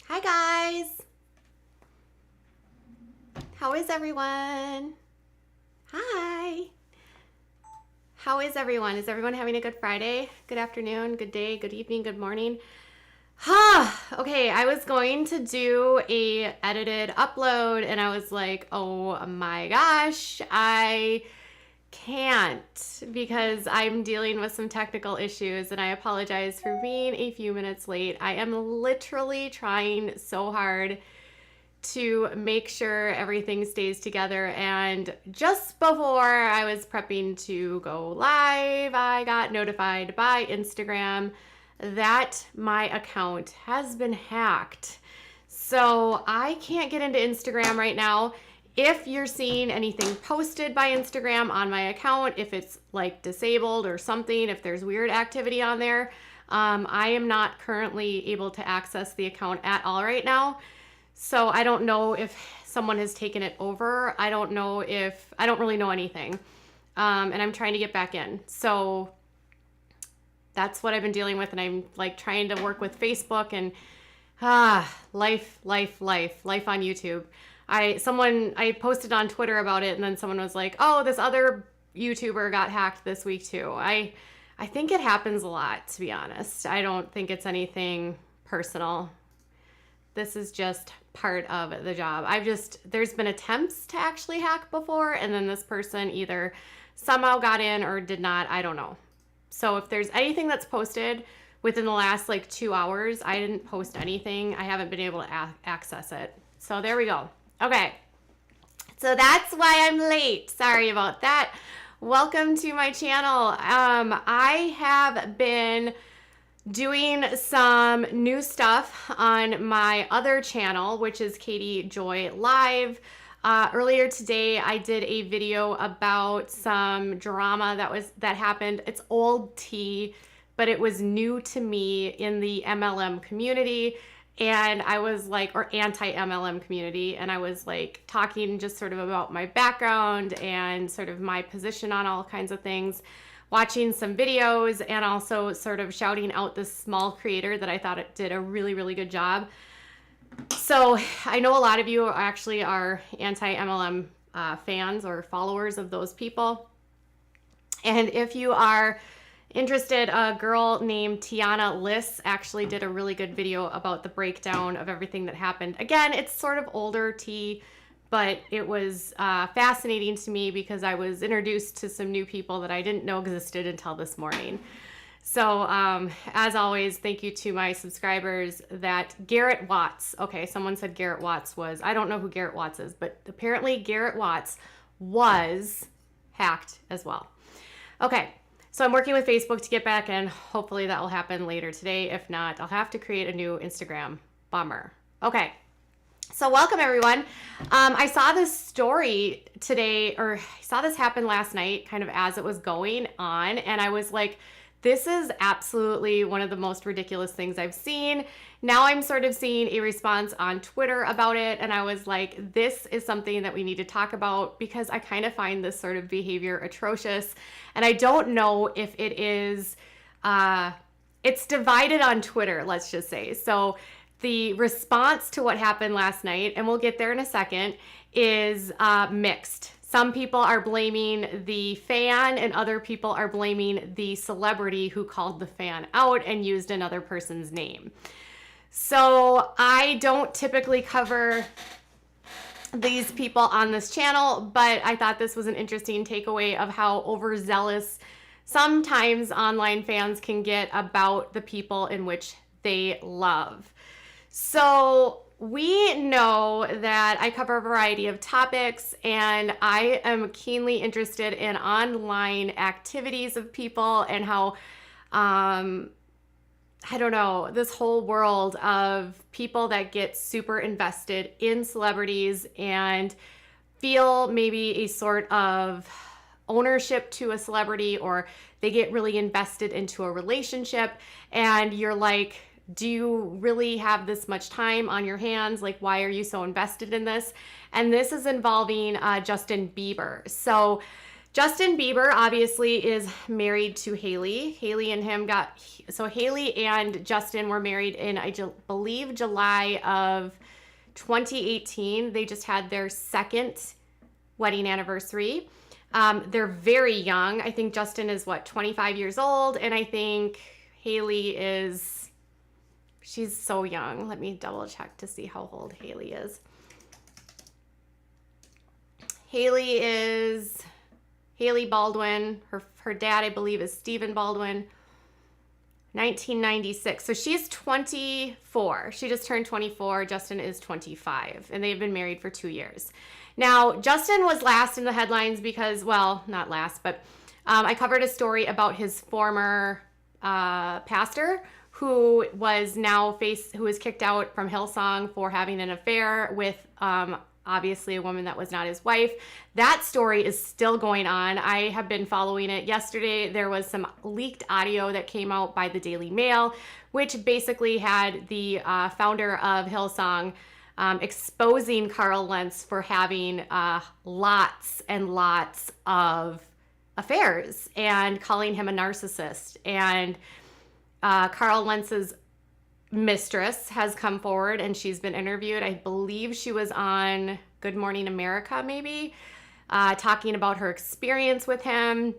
Hi guys! How is everyone? Hi! How is everyone? Is everyone having a good Friday? Good afternoon, good day, good evening, good morning? Okay, I was going to do a edited upload and I was like, oh my gosh, I can't because I'm dealing with some technical issues and I apologize for being a few minutes late. I am literally trying so hard to make sure everything stays together, and just before I was prepping to go live, I got notified by Instagram that my account has been hacked. So I can't get into Instagram right now. If you're seeing anything posted by Instagram on my account, if it's like disabled or something, if there's weird activity on there, I am not currently able to access the account at all right now. So I don't know if someone has taken it over. I don't really know anything. And I'm trying to get back in. So that's what I've been dealing with. And I'm like trying to work with Facebook and life on YouTube. I posted on Twitter about it, and then someone was like, oh, this other YouTuber got hacked this week too. I think it happens a lot, to be honest. I don't think it's anything personal. This is just part of the job. There's been attempts to actually hack before, and then this person either somehow got in or did not. I don't know. So if there's anything that's posted within the last like 2 hours, I didn't post anything. I haven't been able to access it. So there we go. Okay. So that's why I'm late. Sorry about that. Welcome to my channel. I have been doing some new stuff on my other channel, which is Katie Joy Live. Earlier today, I did a video about some drama that happened. It's old tea, but it was new to me in the MLM community. And I was like, or anti-MLM community. And I was like talking just sort of about my background and sort of my position on all kinds of things, watching some videos, and also sort of shouting out this small creator that I thought it did a really, really good job. So I know a lot of you actually are anti-MLM fans or followers of those people. And if you are interested, a girl named Tiana Liss actually did a really good video about the breakdown of everything that happened. Again, it's sort of older tea, but it was fascinating to me because I was introduced to some new people that I didn't know existed until this morning. So as always, thank you to my subscribers. That Garrett Watts, okay, someone said Garrett Watts was, I don't know who Garrett Watts is, but apparently Garrett Watts was hacked as well. Okay, so I'm working with Facebook to get back in. Hopefully that will happen later today. If not, I'll have to create a new Instagram. Bummer. Okay. So welcome everyone. I saw this story today, or I saw this happen last night kind of as it was going on, and I was like, this is absolutely one of the most ridiculous things I've seen. Now I'm sort of seeing a response on Twitter about it, and I was like, this is something that we need to talk about because I kind of find this sort of behavior atrocious, and I don't know if it is, it's divided on Twitter, let's just say. So the response to what happened last night, and we'll get there in a second, is mixed. Some people are blaming the fan and other people are blaming the celebrity who called the fan out and used another person's name. So I don't typically cover these people on this channel, but I thought this was an interesting takeaway of how overzealous sometimes online fans can get about the people in which they love. So we know that I cover a variety of topics, and I am keenly interested in online activities of people and how, I don't know, this whole world of people that get super invested in celebrities and feel maybe a sort of ownership to a celebrity, or they get really invested into a relationship, and you're like, do you really have this much time on your hands? Like, why are you so invested in this? And this is involving Justin Bieber. So Justin Bieber obviously is married to Hailey. Hailey and Justin were married in, I believe, July of 2018. They just had their second wedding anniversary. They're very young. I think Justin is 25 years old, and I think Hailey she's so young. Let me double check to see how old Hailey is. Hailey is Hailey Baldwin. Her dad, I believe, is Stephen Baldwin. 1996. So she's 24. She just turned 24. Justin is 25. And they've been married for 2 years. Now, Justin was last in the headlines because, well, not last, but I covered a story about his former pastor who was kicked out from Hillsong for having an affair with obviously a woman that was not his wife. That story is still going on. I have been following it. Yesterday, there was some leaked audio that came out by the Daily Mail, which basically had the founder of Hillsong exposing Carl Lentz for having lots and lots of affairs and calling him a narcissist. And Carl Lentz's mistress has come forward and she's been interviewed. I believe she was on Good Morning America, maybe, talking about her experience with him.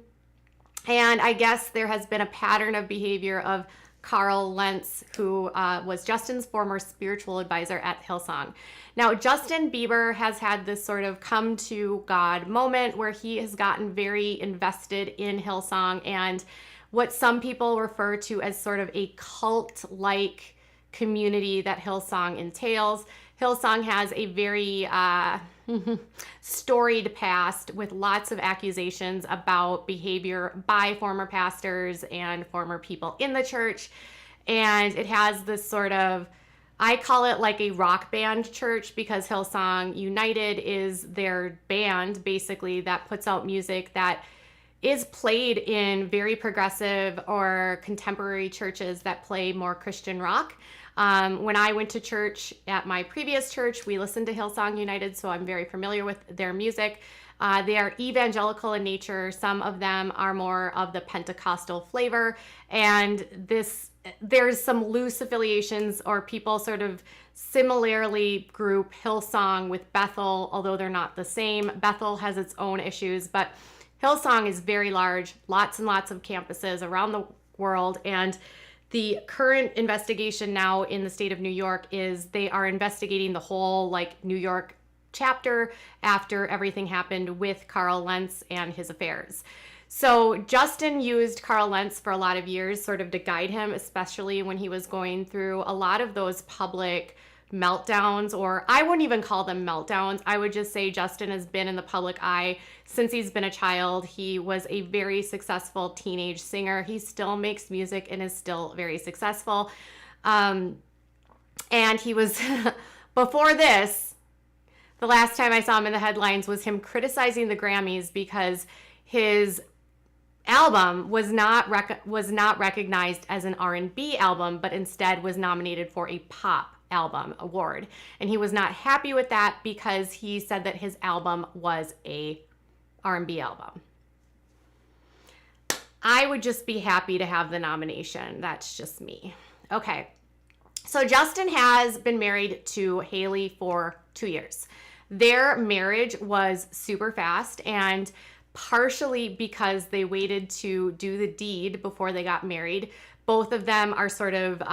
And I guess there has been a pattern of behavior of Carl Lentz, who was Justin's former spiritual advisor at Hillsong. Now, Justin Bieber has had this sort of come to God moment where he has gotten very invested in Hillsong and what some people refer to as sort of a cult-like community that Hillsong entails. Hillsong has a very storied past with lots of accusations about behavior by former pastors and former people in the church. And it has this sort of, I call it like a rock band church because Hillsong United is their band basically that puts out music that is played in very progressive or contemporary churches that play more Christian rock. When I went to church at my previous church, we listened to Hillsong United, so I'm very familiar with their music. They are evangelical in nature. Some of them are more of the Pentecostal flavor, and there's some loose affiliations or people sort of similarly group Hillsong with Bethel, although they're not the same. Bethel has its own issues, but Hillsong is very large, lots and lots of campuses around the world, and the current investigation now in the state of New York is they are investigating the whole New York chapter after everything happened with Carl Lentz and his affairs. So Justin used Carl Lentz for a lot of years sort of to guide him, especially when he was going through a lot of those public meltdowns, or I wouldn't even call them meltdowns. I would just say Justin has been in the public eye since he's been a child. He was a very successful teenage singer. He still makes music and is still very successful. And he was, before this, the last time I saw him in the headlines was him criticizing the Grammys because his album was not recognized as an R&B album, but instead was nominated for a pop album award. And he was not happy with that because he said that his album was a R&B album. I would just be happy to have the nomination. That's just me. Okay. So Justin has been married to Hailey for 2 years. Their marriage was super fast, and partially because they waited to do the deed before they got married. Both of them are sort of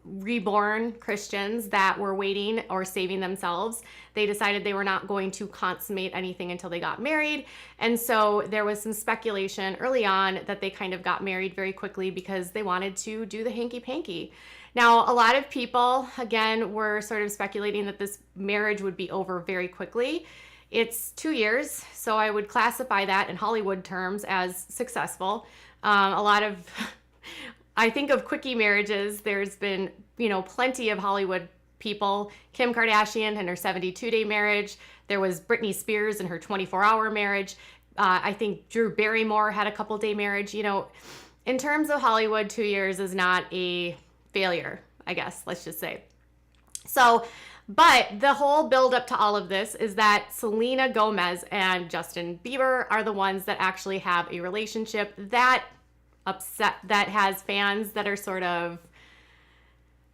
reborn Christians that were waiting or saving themselves. They decided they were not going to consummate anything until they got married. And so there was some speculation early on that they kind of got married very quickly because they wanted to do the hanky-panky. Now, a lot of people, again, were sort of speculating that this marriage would be over very quickly. It's 2 years, so I would classify that in Hollywood terms as successful. I think of quickie marriages. There's been, plenty of Hollywood people. Kim Kardashian and her 72-day marriage. There was Britney Spears and her 24-hour marriage. I think Drew Barrymore had a couple-day marriage. In terms of Hollywood, 2 years is not a failure, I guess, let's just say. So But the whole build up to all of this is that Selena Gomez and Justin Bieber are the ones that actually have a relationship that has fans that are sort of,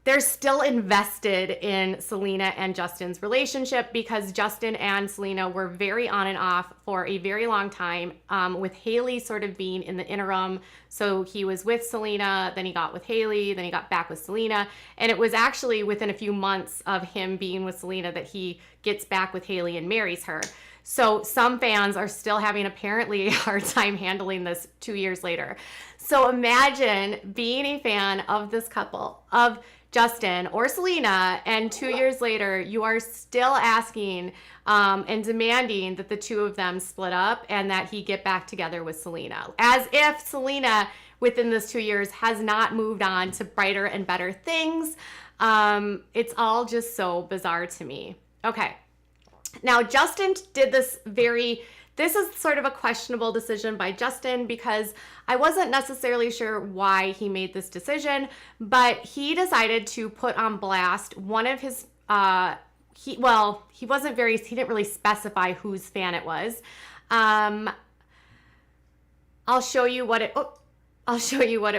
they're still invested in Selena and Justin's relationship because Justin and Selena were very on and off for a very long time, with Hailey sort of being in the interim. So he was with Selena, then he got with Hailey, then he got back with Selena. And it was actually within a few months of him being with Selena that he gets back with Hailey and marries her. So some fans are still having apparently a hard time handling this 2 years later. So imagine being a fan of this couple, of Justin or Selena, and 2 years later, you are still asking and demanding that the two of them split up and that he get back together with Selena. As if Selena, within this 2 years, has not moved on to brighter and better things. It's all just so bizarre to me. Okay. Now, Justin did this is sort of a questionable decision by Justin because I wasn't necessarily sure why he made this decision, but he decided to put on blast one of his, he didn't really specify whose fan it was. I'll show you what it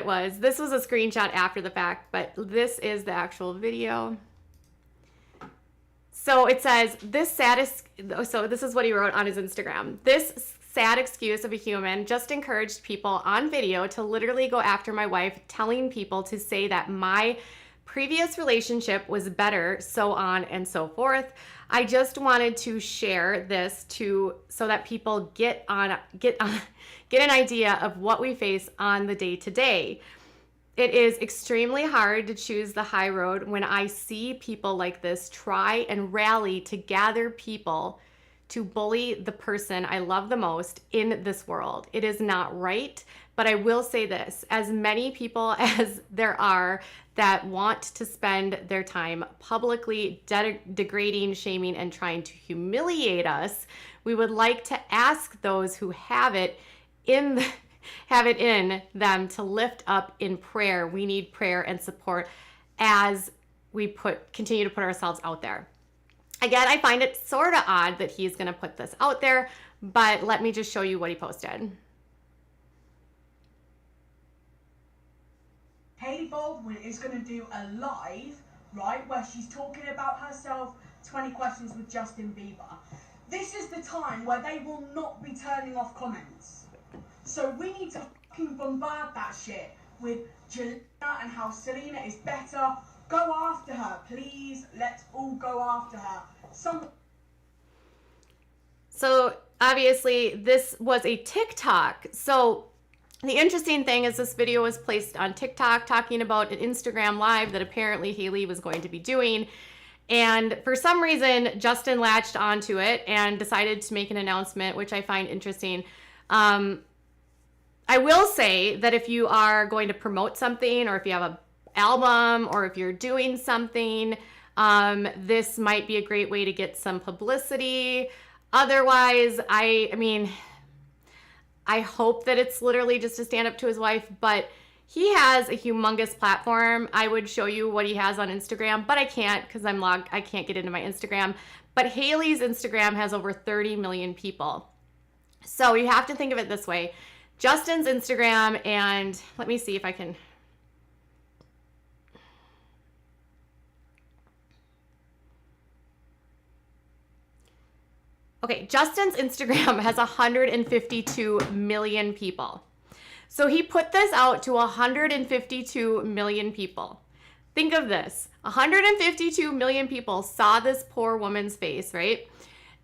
was. This was a screenshot after the fact, but this is the actual video. So it says, this is what he wrote on his Instagram. This sad excuse of a human just encouraged people on video to literally go after my wife, telling people to say that my previous relationship was better, so on and so forth. I just wanted to share this so that people get an idea of what we face on the day-to-day. It is extremely hard to choose the high road when I see people like this try and rally to gather people to bully the person I love the most in this world. It is not right, but I will say this, as many people as there are that want to spend their time publicly degrading, shaming, and trying to humiliate us, we would like to ask those who have it in them to lift up in prayer. We need prayer and support as we continue to put ourselves out there. Again, I find it sort of odd that he's going to put this out there, but let me just show you what he posted. Hailey Baldwin is going to do a live, right, where she's talking about herself, 20 questions with Justin Bieber. This is the time where they will not be turning off comments. So we need to fucking bombard that shit with Jelena and how Selena is better. Go after her, please. Let's all go after her. So obviously this was a TikTok. So the interesting thing is this video was placed on TikTok talking about an Instagram live that apparently Hailey was going to be doing. And for some reason, Justin latched onto it and decided to make an announcement, which I find interesting. I will say that if you are going to promote something, or if you have an album, or if you're doing something, this might be a great way to get some publicity. Otherwise, I hope that it's literally just to stand up to his wife, but he has a humongous platform. I would show you what he has on Instagram, but I can't because I'm logged. I can't get into my Instagram. But Hailey's Instagram has over 30 million people. So you have to think of it this way. Justin's Instagram, and let me see if I can. Okay, Justin's Instagram has 152 million people. So he put this out to 152 million people. Think of this. 152 million people saw this poor woman's face, right?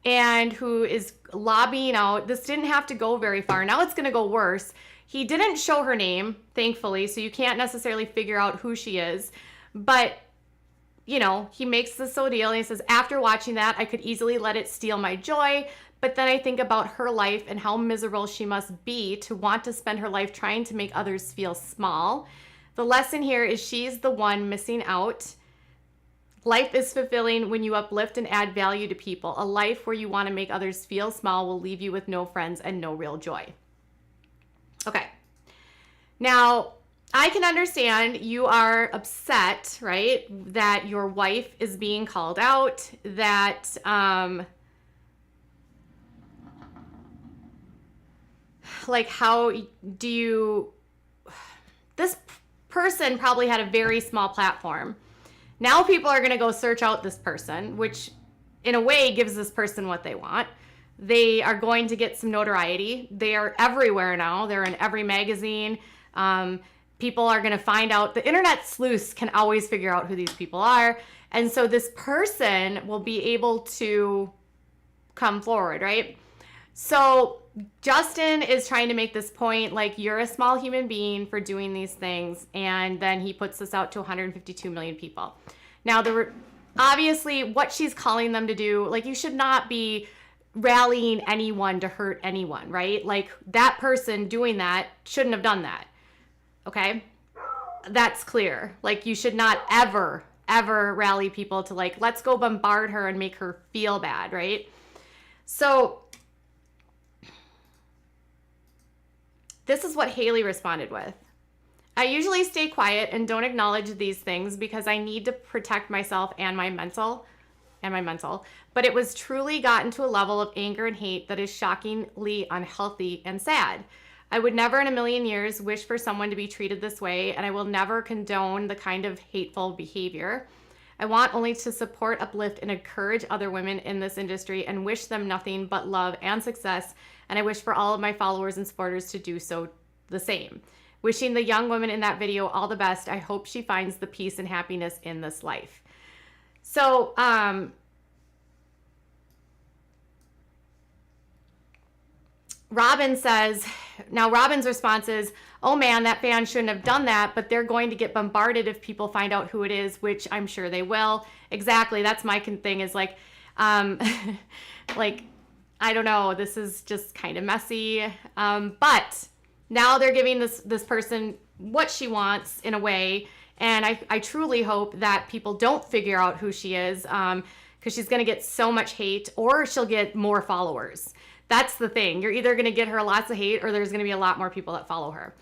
And who is lobbying out. This didn't have to go very far. Now it's going to go worse. He didn't show her name, thankfully, so you can't necessarily figure out who she is. But, you know, he makes this deal and he says, after watching that, I could easily let it steal my joy. But then I think about her life and how miserable she must be to want to spend her life trying to make others feel small. The lesson here is she's the one missing out. Life is fulfilling when you uplift and add value to people. A life where you want to make others feel small will leave you with no friends and no real joy. Okay. Now, I can understand you are upset, right? That your wife is being called out, that like how do you this person probably had a very small platform. Now people are going to go search out this person, which in a way gives this person what they want. They are going to get some notoriety. They are everywhere now. They're in every magazine. People are going to find out. The internet sleuths can always figure out who these people are. And so this person will be able to come forward, right? So Justin is trying to make this point, like, you're a small human being for doing these things. And then he puts this out to 152 million people. Now, obviously, what she's calling them to do, like, you should not be rallying anyone to hurt anyone, right? Like, that person doing that shouldn't have done that. Okay? That's clear. Like, you should not ever rally people to, like, let's go bombard her and make her feel bad, right? So this is what Hailey responded with. I usually stay quiet and don't acknowledge these things because I need to protect myself and my mental, but it was truly gotten to a level of anger and hate that is shockingly unhealthy and sad. I would never in a million years wish for someone to be treated this way, and I will never condone the kind of hateful behavior. I want only to support, uplift, and encourage other women in this industry and wish them nothing but love and success, and I wish for all of my followers and supporters to do so the same. Wishing the young woman in that video all the best. I hope she finds the peace and happiness in this life. So, Robin says, now Robin's response is, oh man, that fan shouldn't have done that, but they're going to get bombarded if people find out who it is, which I'm sure they will. Exactly. That's my thing is like, like, I don't know. This is just kind of messy. But now they're giving this person what she wants in a way. And I truly hope that people don't figure out who she is, because she's going to get so much hate, or she'll get more followers. That's the thing. You're either going to get her lots of hate, or there's going to be a lot more people that follow her.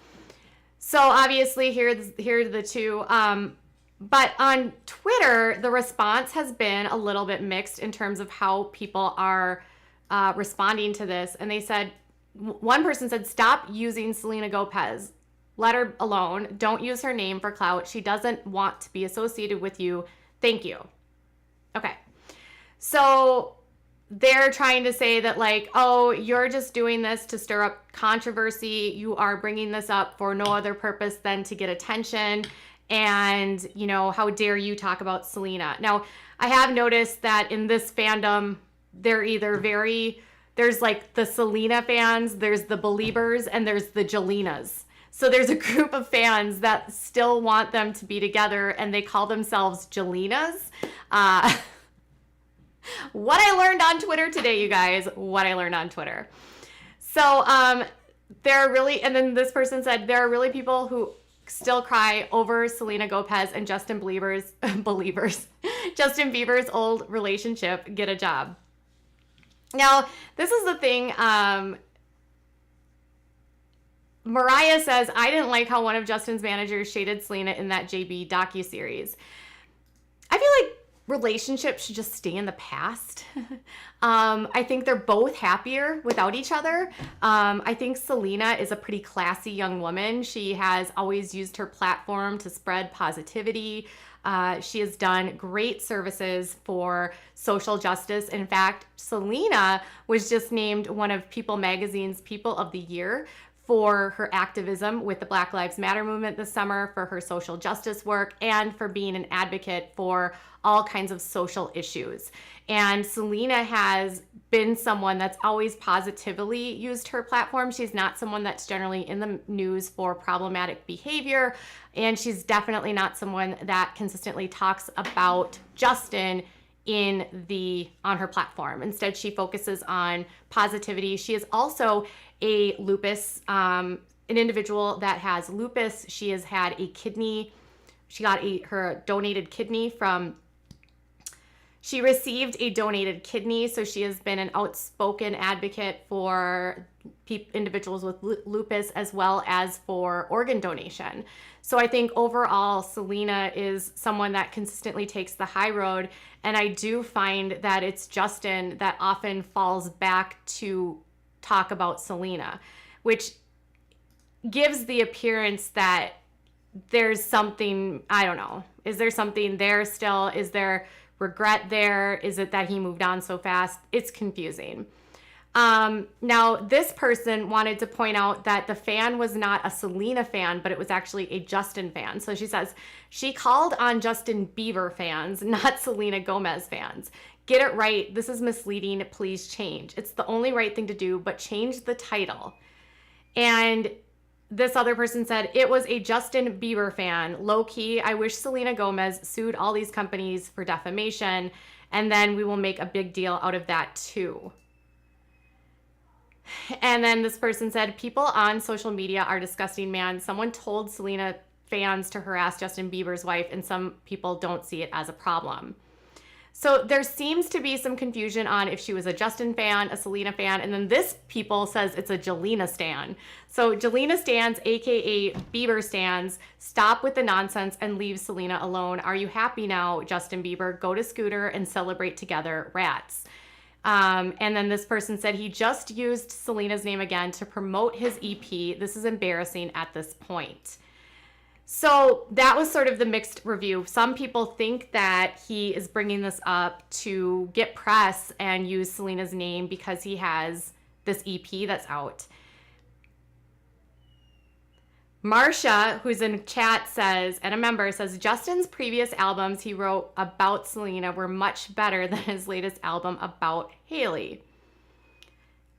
So obviously here are the two. But on Twitter, the response has been a little bit mixed in terms of how people are responding to this. And they said, one person said, stop using Selena Gomez. Let her alone. Don't use her name for clout. She doesn't want to be associated with you. Thank you. Okay. So they're trying to say that, like, oh, you're just doing this to stir up controversy. You are bringing this up for no other purpose than to get attention. And, you know, how dare you talk about Selena? Now, I have noticed that in this fandom, they're either there's like the Selena fans, there's the Beliebers, and there's the Jelenas. So there's a group of fans that still want them to be together, and they call themselves Jelenas. What I learned on Twitter today, you guys, what I learned on Twitter. So there are really, and then this person said, there are really people who still cry over Selena Gomez and Justin Bieber's old relationship. Get a job. Now, this is the thing. Mariah says, I didn't like how one of Justin's managers shaded Selena in that JB docuseries. I feel like relationships should just stay in the past. I think they're both happier without each other. I think Selena is a pretty classy young woman. She has always used her platform to spread positivity. She has done great services for social justice. In fact, Selena was just named one of People Magazine's People of the Year for her activism with the Black Lives Matter movement this summer, for her social justice work, and for being an advocate for all kinds of social issues. And Selena has been someone that's always positively used her platform. She's not someone that's generally in the news for problematic behavior, and she's definitely not someone that consistently talks about Justin on her platform. Instead, she focuses on positivity. She is also a lupus, an individual that has lupus. She has had a kidney. She got her donated kidney she received a donated kidney. So she has been an outspoken advocate for individuals with lupus, as well as for organ donation. So I think overall, Selena is someone that consistently takes the high road. And I do find that it's Justin that often falls back to talk about Selena, which gives the appearance that there's something, I don't know. Is there something there still? Is there regret there? Is it that he moved on so fast? It's confusing. Now, this person wanted to point out that the fan was not a Selena fan, but it was actually a Justin fan. So she says, she called on Justin Bieber fans, not Selena Gomez fans. Get it right. This is misleading. Please change. It's the only right thing to do, but change the title. And this other person said, it was a Justin Bieber fan. Low key, I wish Selena Gomez sued all these companies for defamation, and then we will make a big deal out of that too. And then this person said, people on social media are disgusting, man. Someone told Selena fans to harass Justin Bieber's wife, and some people don't see it as a problem. So there seems to be some confusion on if she was a Justin fan, a Selena fan, and then this people says it's a Jelena stan. So Jelena stans, aka Bieber stans, stop with the nonsense and leave Selena alone. Are you happy now, Justin Bieber? Go to Scooter and celebrate together, rats. And then this person said he just used Selena's name again to promote his EP. This is embarrassing at this point. So that was sort of the mixed review. Some people think that he is bringing this up to get press and use Selena's name because he has this EP that's out. Marsha, who's in chat, says, and a member says, Justin's previous albums he wrote about Selena were much better than his latest album about Hailey.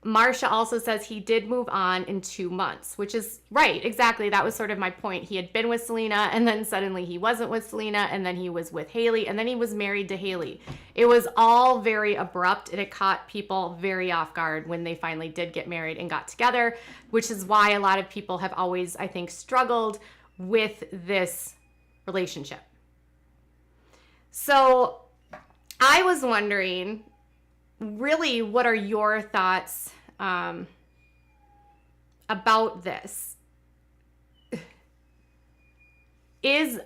Marsha also says he did move on in 2 months, which is right. Exactly. That was sort of my point. He had been with Selena, and then suddenly he wasn't with Selena, and then he was with Hailey, and then he was married to Hailey. It was all very abrupt, and it caught people very off guard when they finally did get married and got together, which is why a lot of people have always, I think, struggled with this relationship. So I was wondering, really, what are your thoughts about this?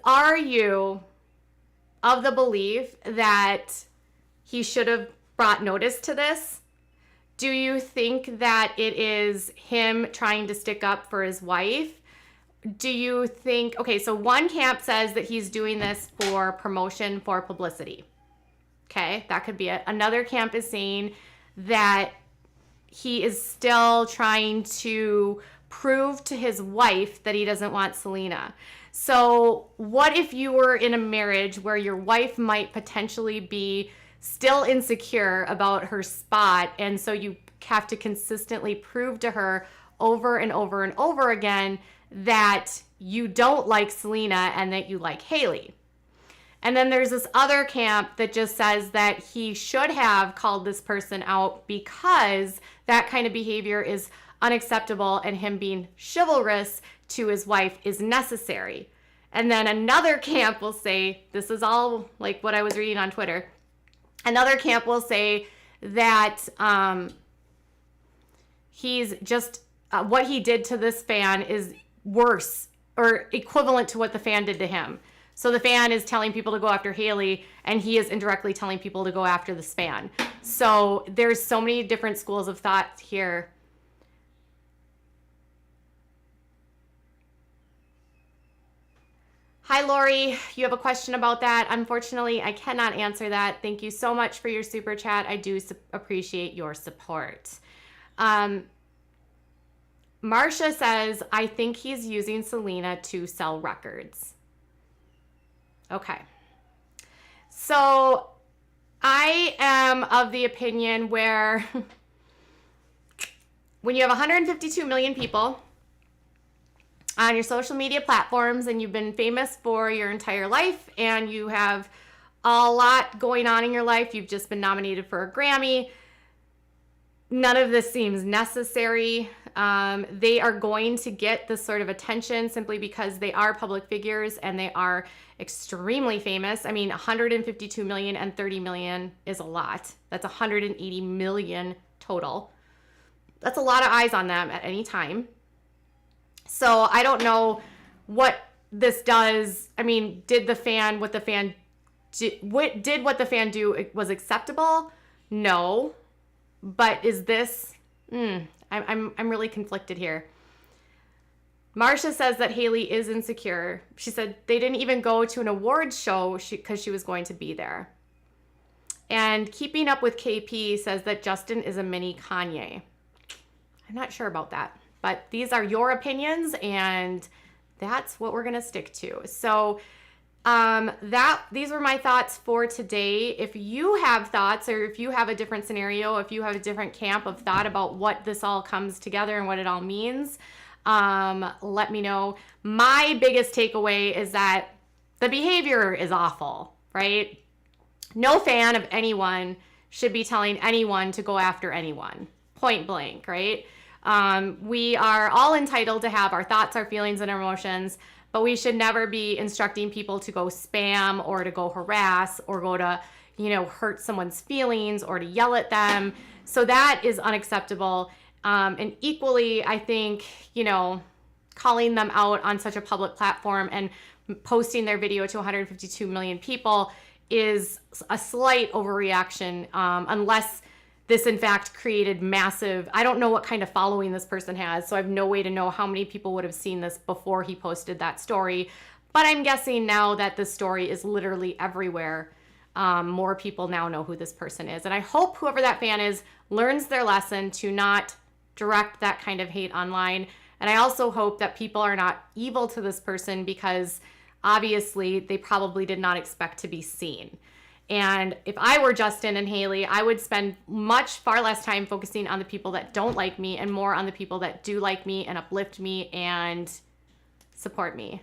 Are you of the belief that he should have brought notice to this? Do you think that it is him trying to stick up for his wife? Do you think, okay, so one camp says that he's doing this for promotion, for publicity. Okay, that could be it. Another camp is saying that he is still trying to prove to his wife that he doesn't want Selena. So what if you were in a marriage where your wife might potentially be still insecure about her spot, and so you have to consistently prove to her over and over and over again that you don't like Selena and that you like Hailey? And then there's this other camp that just says that he should have called this person out because that kind of behavior is unacceptable and him being chivalrous to his wife is necessary. And then another camp will say, this is all like what I was reading on Twitter. Another camp will say that he's just, what he did to this fan is worse or equivalent to what the fan did to him. So the fan is telling people to go after Hailey, and he is indirectly telling people to go after this fan. So there's so many different schools of thought here. Hi, Lori. You have a question about that. Unfortunately, I cannot answer that. Thank you so much for your super chat. I do appreciate your support. Marsha says, I think he's using Selena to sell records. Okay. So I am of the opinion where when you have 152 million people on your social media platforms and you've been famous for your entire life and you have a lot going on in your life, you've just been nominated for a Grammy, none of this seems necessary. They are going to get this sort of attention simply because they are public figures and they are extremely famous. I mean, 152 million and 30 million is a lot. That's 180 million total. That's a lot of eyes on them at any time. So I don't know what this does. I mean, did what the fan do was acceptable? No. But is this, I'm really conflicted here. Marsha says that Hailey is insecure. She said they didn't even go to an awards show because she was going to be there. And Keeping Up with KP says that Justin is a mini Kanye. I'm not sure about that, but these are your opinions, and that's what we're gonna stick to. So these were my thoughts for today. If you have thoughts, or if you have a different scenario, if you have a different camp of thought about what this all comes together and what it all means, let me know. My biggest takeaway is that the behavior is awful, right? No fan of anyone should be telling anyone to go after anyone, point blank, right? We are all entitled to have our thoughts, our feelings, and our emotions, but we should never be instructing people to go spam or to go harass or go to, hurt someone's feelings or to yell at them. So that is unacceptable. And equally, I think, calling them out on such a public platform and posting their video to 152 million people is a slight overreaction, unless this in fact created massive, I don't know what kind of following this person has, so I have no way to know how many people would have seen this before he posted that story. But I'm guessing now that this story is literally everywhere, more people now know who this person is. And I hope whoever that fan is learns their lesson to not direct that kind of hate online. And I also hope that people are not evil to this person, because obviously they probably did not expect to be seen. And if I were Justin and Hailey, I would spend far less time focusing on the people that don't like me and more on the people that do like me and uplift me and support me.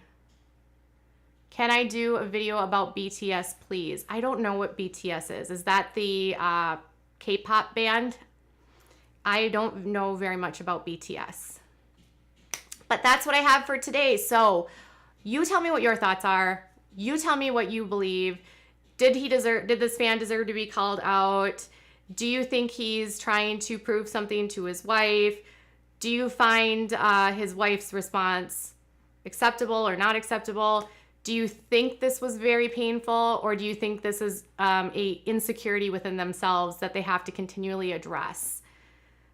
Can I do a video about BTS, please? I don't know what BTS is. Is that the K-pop band? I don't know very much about BTS. But that's what I have for today. So you tell me what your thoughts are. You tell me what you believe. Did this fan deserve to be called out? Do you think he's trying to prove something to his wife? Do you find his wife's response acceptable or not acceptable? Do you think this was very painful, or do you think this is a insecurity within themselves that they have to continually address?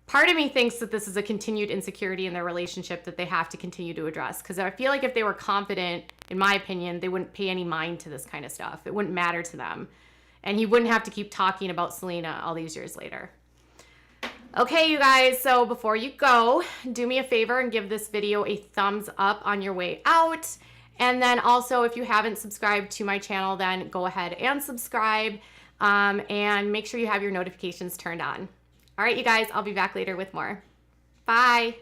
Part of me thinks that this is a continued insecurity in their relationship that they have to continue to address, because I feel like if they were confident, in my opinion, they wouldn't pay any mind to this kind of stuff. It wouldn't matter to them. And he wouldn't have to keep talking about Selena all these years later. Okay, you guys, so before you go, do me a favor and give this video a thumbs up on your way out. And then also, if you haven't subscribed to my channel, then go ahead and subscribe, and make sure you have your notifications turned on. All right, you guys, I'll be back later with more. Bye.